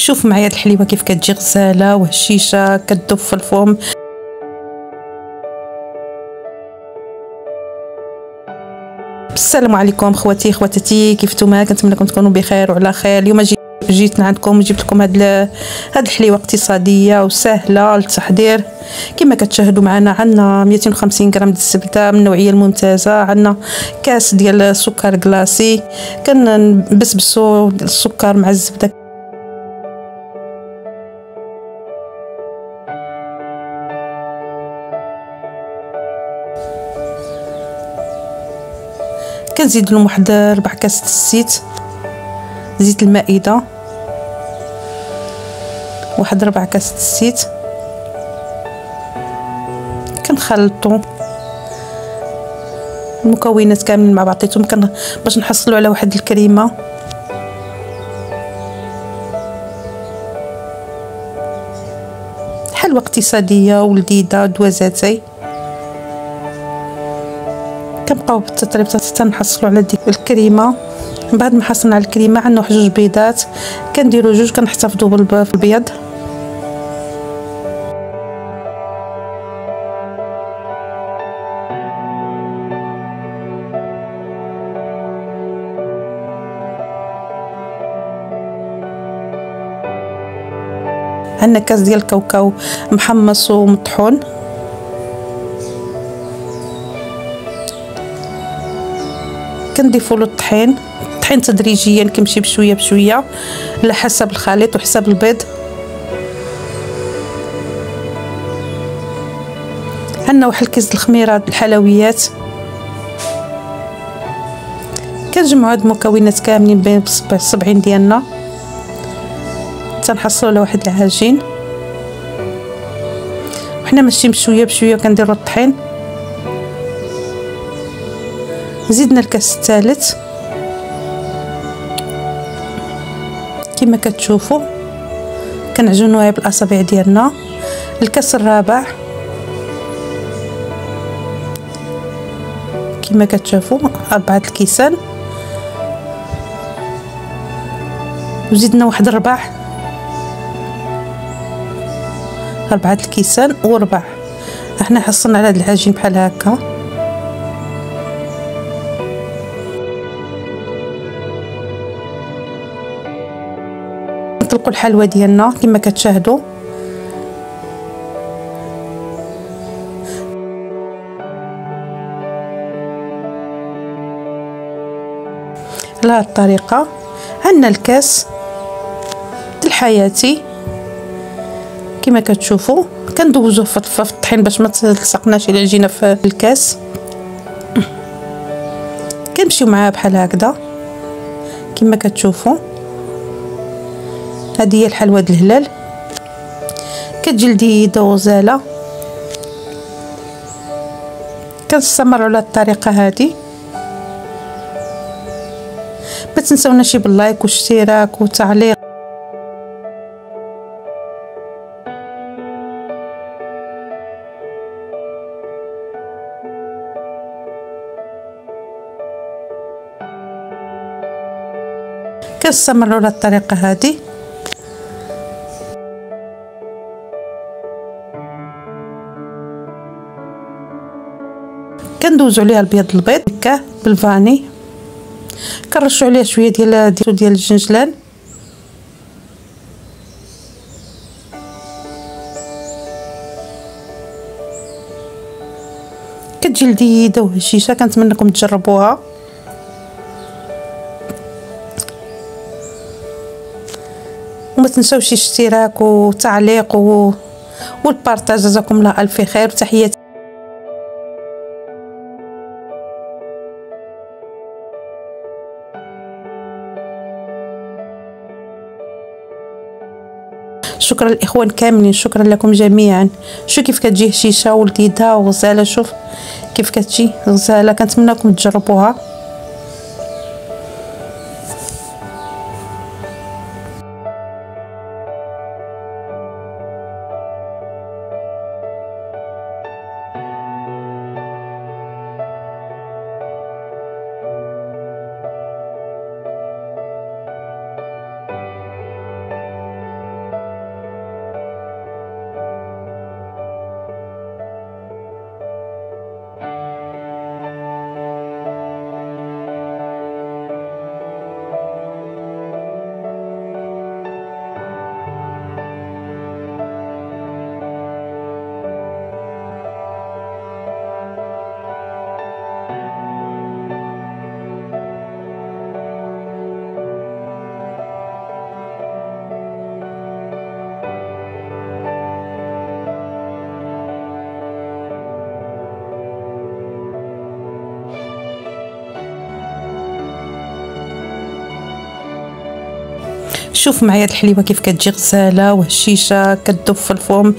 شوف معايا الحليوه كيف كتجي غزاله وهشيشه كتذوب في الفم. السلام عليكم خواتي خواتاتي، كيف نتوما؟ كنتمنى لكم تكونوا بخير وعلى خير. اليوم جيت عندكم وجبت لكم هاد الحليوه اقتصاديه وسهله للتحضير. كما كتشاهدوا معنا عندنا 250 غرام ديال الزبده من النوعيه الممتازه، عندنا كاس ديال السكر كلاصي، كنبسبسوا السكر مع الزبده. كنزيد لهم واحد 4 كاس الزيت، زيت المائده، واحد 4 كاس الزيت. كنخلطوا المكونات كاملين مع بعضيتهم باش نحصلوا على واحد الكريمه. حلوه اقتصاديه ولذيذه دوازاتي. كنبقاو بالتطريب حتى نحصلوا على ديك الكريمه. بعد ما حصلنا على الكريمه عندنا واحد 2 بيضات، كنديروا 2، كنحتفظوا بالبيض. عندنا كاس ديال الكاوكاو محمص ومطحون. كنضيفوا له الطحين تدريجيا، كيمشي بشويه بشويه على حسب الخليط وحسب البيض. عندنا واحد الكيس الخميره الحلويات. كنجمعوا هاد المكونات كاملين بين الصبعين ديالنا تنحصلوا على واحد العجين، وحنا ماشيين بشويه بشويه. كنديروا الطحين، زدنا الكاس الثالث كما كتشوفوا، كنعجنوها بالاصابع ديالنا. الكاس الرابع كما كتشوفوا 4 الكيسان، وزدنا واحد 4 الكيسان وربع. احنا حصلنا على هذا العجين بحال هكا. نطلقوا الحلوه ديالنا كما كتشاهدوا. على هذه الطريقه عندنا الكاس ديال حياتي كما كتشوفوا. كندوزوه في الطحين باش ما تلصقناش العجينه في الكاس. كنمشيو معاه بحال هكذا كما كتشوفوا. هذه هي الحلوى د الهلال، كتجي لذيذه وغزاله. كنستمروا على الطريقه هذه. ما تنساوناش باللايك والاشتراك والتعليق. كنستمروا على الطريقه هذه. كندوزو عليها البيض هكا بالفاني، كنرشوا عليها شويه ديال الجنجلان. كتجي لذيذه وهشيشه. كنتمنى لكم تجربوها. وما تنساوش الاشتراك وتعليق والبارطاج. جزاكم الله الف خير وتحياتي. شكرا للاخوان كاملين، شكرا لكم جميعا. شوف كيف كتجي هشيشه ولذيذه وغزاله. شوف كيف كتجي غزاله. كنتمنى لكم تجربوها. شوف معايا هاد الحليوه كيف كتجي غزاله وهشيشه كتذوب في الفم.